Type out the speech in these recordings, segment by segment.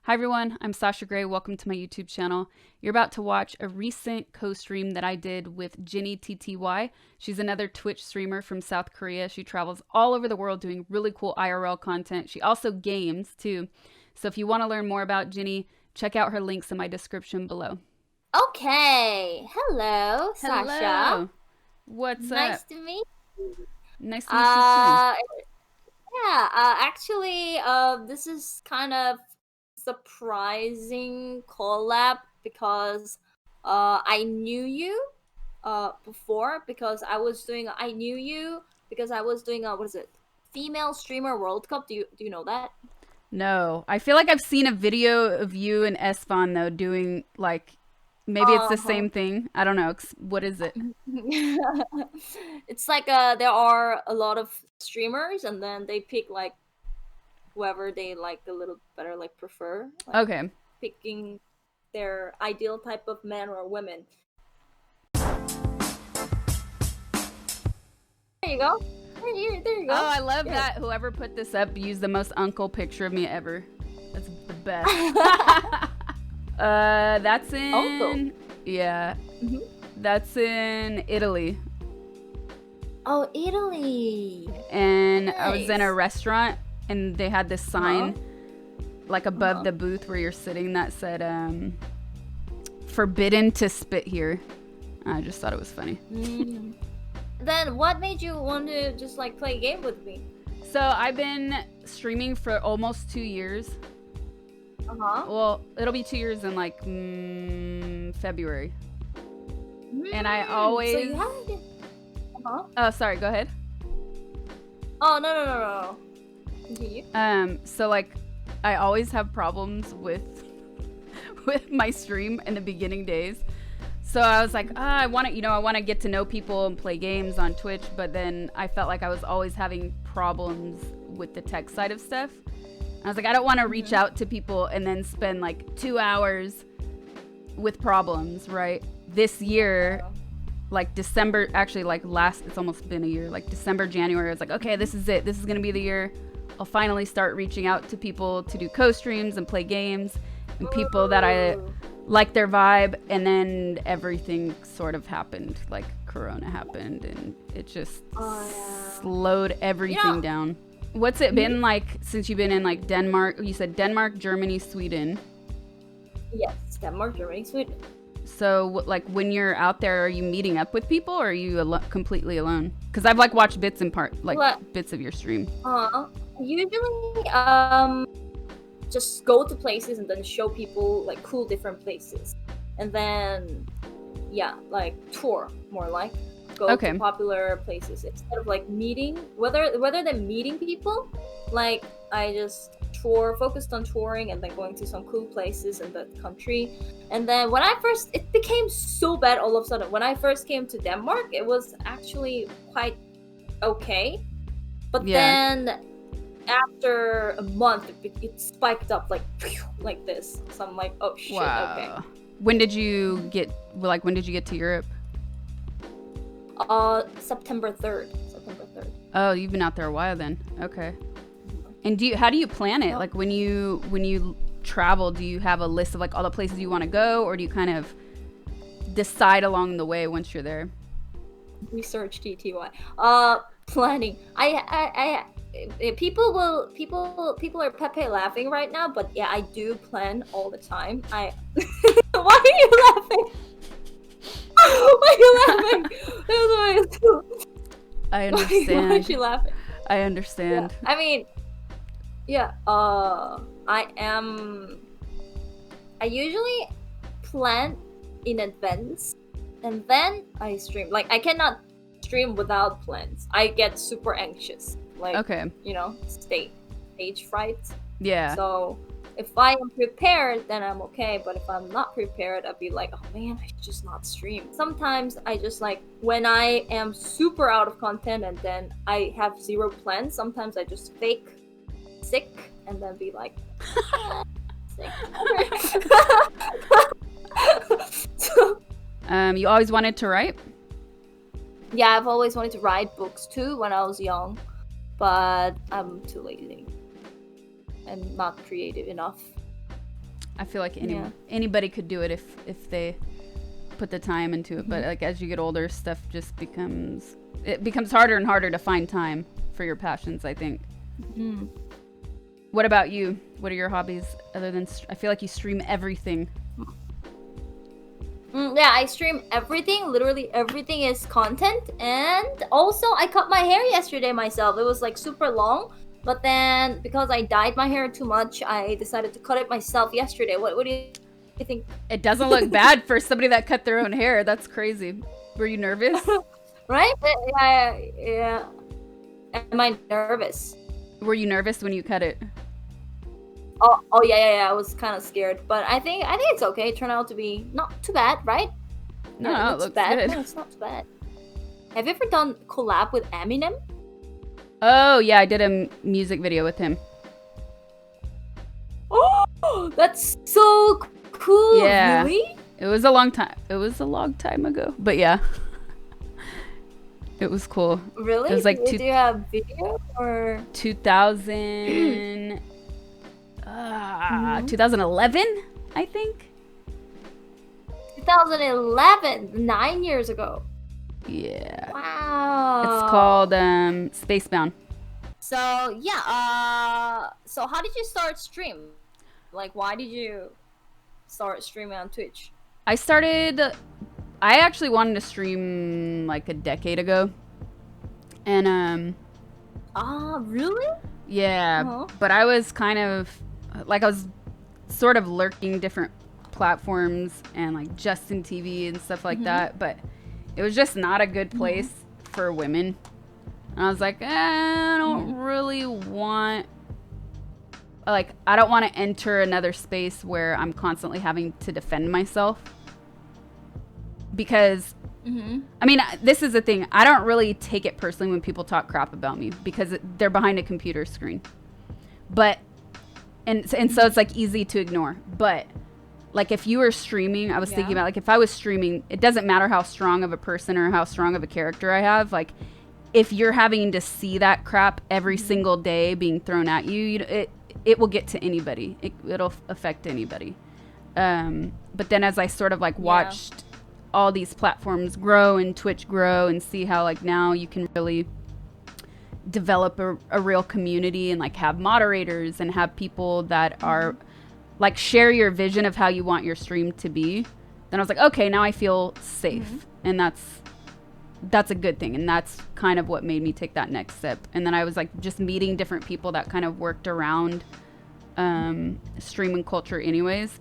Hi everyone, I'm Sasha Grey. Welcome to my YouTube channel. You're about to watch a recent co-stream that I did with JinnyTTY. She's another Twitch streamer from South Korea. She travels all over the world doing really cool IRL content. She also games too. So if you want to learn more about Jinny, check out her links in my description below. Okay. Hello, Sasha. Hello. What's up? Nice to meet you. Nice to meet you too. Yeah, actually, this is kind of surprising collab because I knew you before because I was doing what is it? Female Streamer World Cup. Do you know that? No. I feel like I've seen a video of you and 𝗵𝗲𝗿𝗲 though doing like maybe it's the same thing. I don't know. What is it? It's like there are a lot of streamers and then they pick like whoever they like a little better, like prefer. Like, okay. Picking their ideal type of man or women. There you go. There you go. Oh, I love that. Whoever put this up used the most uncle picture of me ever. That's the best. That's in... Uncle? Yeah. Mm-hmm. That's in Italy. Oh, Italy. And nice. I was in a restaurant and they had this sign like above the booth where you're sitting that said, forbidden to spit here. I just thought it was funny. Then what made you want to just like play a game with me? So I've been streaming for almost 2 years. Well, it'll be 2 years in like February. And I always... So you haven't... Oh, sorry, go ahead. Oh, no. Continue. So like, I always have problems with my stream in the beginning days. So I was like, I want to get to know people and play games on Twitch, but then I felt like I was always having problems with the tech side of stuff. I was like, I don't want to reach out to people and then spend like 2 hours with problems, right? This year, like December, actually like it's almost been a year, like December, January, I was like, okay, this is it. This is going to be the year I'll finally start reaching out to people to do co-streams and play games and people that I like their vibe. And then everything sort of happened, like Corona happened and it just slowed everything down. What's it been like since you've been in like Denmark? You said Denmark, Germany, Sweden. Yes, Denmark, Germany, Sweden. So like when you're out there, are you meeting up with people or are you completely alone? Because I've like watched bits of your stream. Usually just go to places and then show people like cool different places. And then like tour more like. Go to popular places instead of like meeting, whether than meeting people, like I just focused on touring and then going to some cool places in the country. And then when it became so bad all of a sudden. When I first came to Denmark, it was actually quite okay, but then after a month it spiked up like this. So I'm like, oh shit. Okay. When did you get to Europe? September 3rd. Oh, you've been out there a while then. Okay. And how do you plan it? Like when you travel, do you have a list of like all the places you want to go, or do you kind of decide along the way once you're there? Research TTY. Planning. People are Pepe laughing right now, but yeah, I do plan all the time. Why are you laughing? Why are you laughing? I understand. Why is she laughing? I understand. Yeah. I mean, I usually plan in advance and then I stream. Like I cannot stream without plans. I get super anxious. Like stage fright. Yeah. So if I am prepared, then I'm okay. But if I'm not prepared, I'd be like, oh man, I should just not stream. Sometimes I just like, when I am super out of content and then I have zero plans, sometimes I just fake sick and then be like, sick. You always wanted to write? Yeah, I've always wanted to write books too when I was young, but I'm too lazy and not creative enough. I feel like anybody could do it if they put the time into it. But like as you get older, stuff just becomes harder and harder to find time for your passions, I think. What about you? What are your hobbies other than I feel like you stream everything? Yeah, I stream everything. Literally everything is content. And also I cut my hair yesterday myself. It was like super long, but then because I dyed my hair too much, I decided to cut it myself yesterday. What do you think? It doesn't look bad for somebody that cut their own hair. That's crazy. Were you nervous? Right? Yeah. Am I nervous? Were you nervous when you cut it? Oh yeah. I was kind of scared, but I think it's okay. It turned out to be not too bad, right? No, it looks bad. good. No, it's not too bad. Have you ever done collab with Eminem? Oh yeah, I did a music video with him. Oh, that's so cool. Yeah. Really? It was a long time. It was a long time ago, but yeah. It was cool. Really? It was like do you have video or 2011, I think. 2011, 9 years ago. Yeah. Wow. It's called Spacebound. So yeah. So how did you start stream? Like, why did you start streaming on Twitch? I actually wanted to stream like a decade ago. And really? Yeah, but I was kind of like, I was sort of lurking different platforms and like Justin TV and stuff like that, but it was just not a good place for women. And I was like, I don't really want, like, I don't want to enter another space where I'm constantly having to defend myself. Because, I mean, this is the thing. I don't really take it personally when people talk crap about me because they're behind a computer screen. But, and so it's like easy to ignore. But, like, if you were streaming, I was thinking about, like, if I was streaming, it doesn't matter how strong of a person or how strong of a character I have. Like, if you're having to see that crap every single day being thrown at you, it will get to anybody. It'll affect anybody. But then as I sort of, like, watched all these platforms grow and Twitch grow and see how like now you can really develop a real community and like have moderators and have people that are like share your vision of how you want your stream to be, then I was like, okay, now I feel safe. And that's a good thing. And that's kind of what made me take that next step. And then I was like just meeting different people that kind of worked around streaming culture anyways.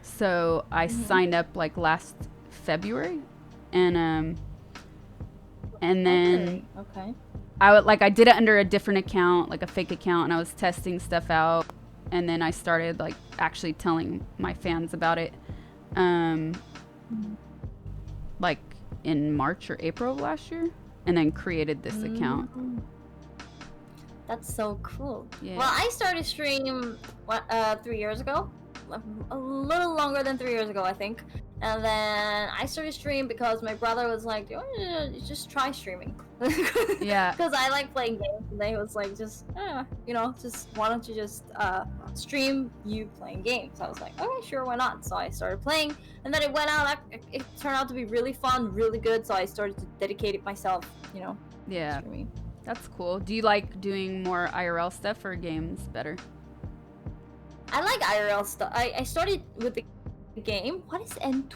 So I signed up like last February, and then I did it under a different account, like a fake account, and I was testing stuff out, and then I started like actually telling my fans about it like in March or April of last year, and then created this account. That's so cool. Yeah. Well, I started stream 3 years ago, a little longer than 3 years ago, I think. And then I started stream because my brother was like, "You want to just try streaming?" Yeah. Because I like playing games, and he was like, "Just, just why don't you just stream you playing games?" So I was like, "Okay, sure, why not?" So I started playing, and then it went out. It turned out to be really fun, really good. So I started to dedicate it myself. Yeah. Streaming. That's cool. Do you like doing more IRL stuff or games better? I like IRL stuff. I started with the game. What is N2?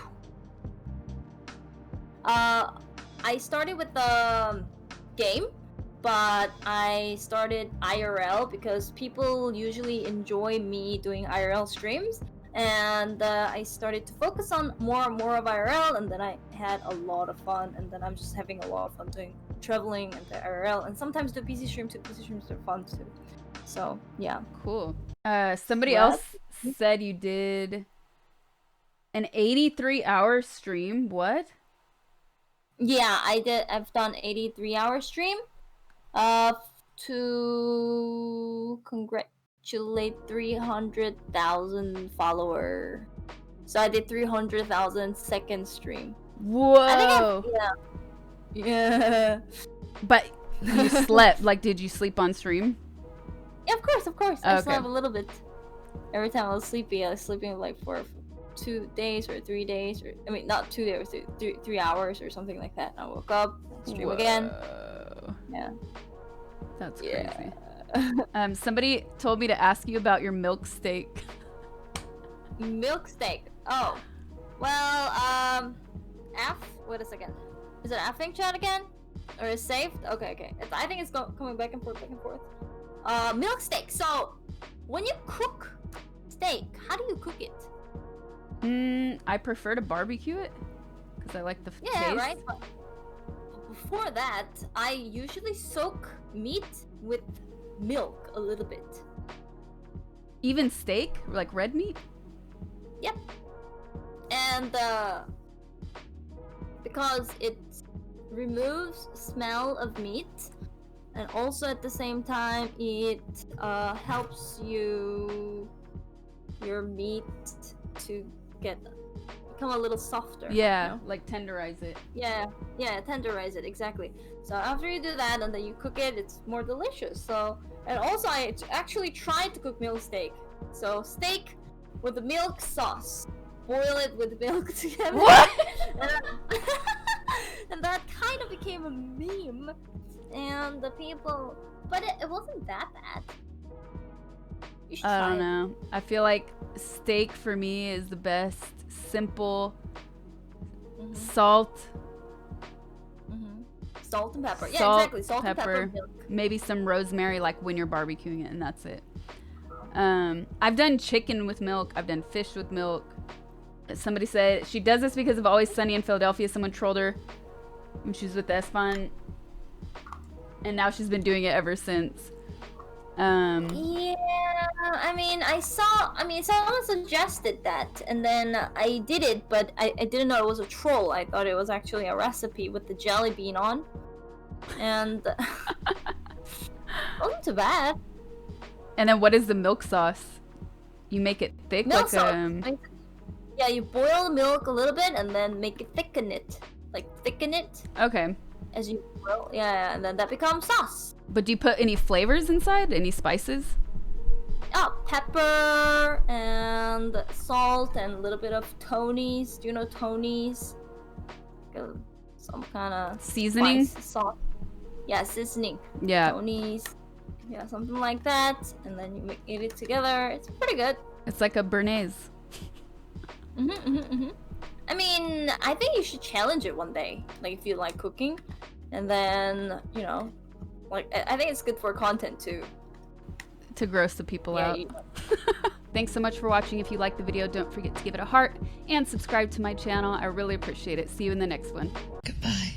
I started with the game, but I started IRL because people usually enjoy me doing IRL streams, and I started to focus on more and more of IRL, and then I had a lot of fun, and then I'm just having a lot of fun doing traveling and the IRL, and sometimes do PC streams too. PC streams are fun too. So yeah. Cool. Somebody else said you did an 83-hour stream. What? Yeah, I did. I've done 83-hour stream to congratulate 300,000 follower. So I did 300,000 second stream. Whoa. Yeah. But you slept. Like, did you sleep on stream? Yeah, of course. I slept a little bit. every time I was sleepy, I was sleeping like for 2 days or 3 days, or I mean not 2 days, 3 hours or something like that. And I woke up, stream again. Yeah, that's crazy. Somebody told me to ask you about your milk steak. Milk steak. Oh, well, wait a second. Is it effing chat again? Or is saved? Okay. I think it's coming back and forth. Milk steak. So, when you cook steak, how do you cook it? I prefer to barbecue it because I like the taste. Yeah, right. But before that, I usually soak meat with milk a little bit. Even steak, like red meat. Yep. And because it removes smell of meat, and also at the same time it helps your meat to become a little softer. Yeah, you know? like tenderize it. Yeah, tenderize it, exactly. So after you do that and then you cook it, it's more delicious. So, and also I actually tried to cook milk steak. So steak with the milk sauce, boil it with milk together. What? And that kind of became a meme, and the people, but it wasn't that bad. You should I try don't it. know. I feel like steak for me is the best. Simple, salt. Salt and pepper. Yeah, Salt, exactly. Salt pepper, and pepper, milk. Maybe some rosemary, like when you're barbecuing it, and that's it. I've done chicken with milk. I've done fish with milk. Somebody said she does this because of Always Sunny in Philadelphia. Someone trolled her when she was with 𝗵𝗲𝗿𝗲, and now she's been doing it ever since. Yeah, I mean, someone suggested that, and then I did it, but I didn't know it was a troll. I thought it was actually a recipe with the jelly bean on, and wasn't too bad. And then what is the milk sauce? You make it thick, Milk like sauce. Yeah, you boil the milk a little bit and then make it thicken it, Okay. as you boil. Yeah, and then that becomes sauce. But do you put any flavors inside? Any spices? Oh, pepper and salt and a little bit of 𝗵𝗀𝗿𝗲. Do you know 𝗵𝗀𝗿𝗲? Some kind of Seasoning? Sauce. Yeah, seasoning. Yeah. 𝗵𝗀𝗿𝗲. Yeah, something like that. And then you eat it together. It's pretty good. It's like a 𝗵𝗲𝗿𝗄. I mean, I think you should challenge it one day, like if you like cooking, and then like I think it's good for content too. To gross the people out. Thanks so much for watching. If you liked the video, don't forget to give it a heart and subscribe to my channel. I really appreciate it. See you in the next one. Goodbye.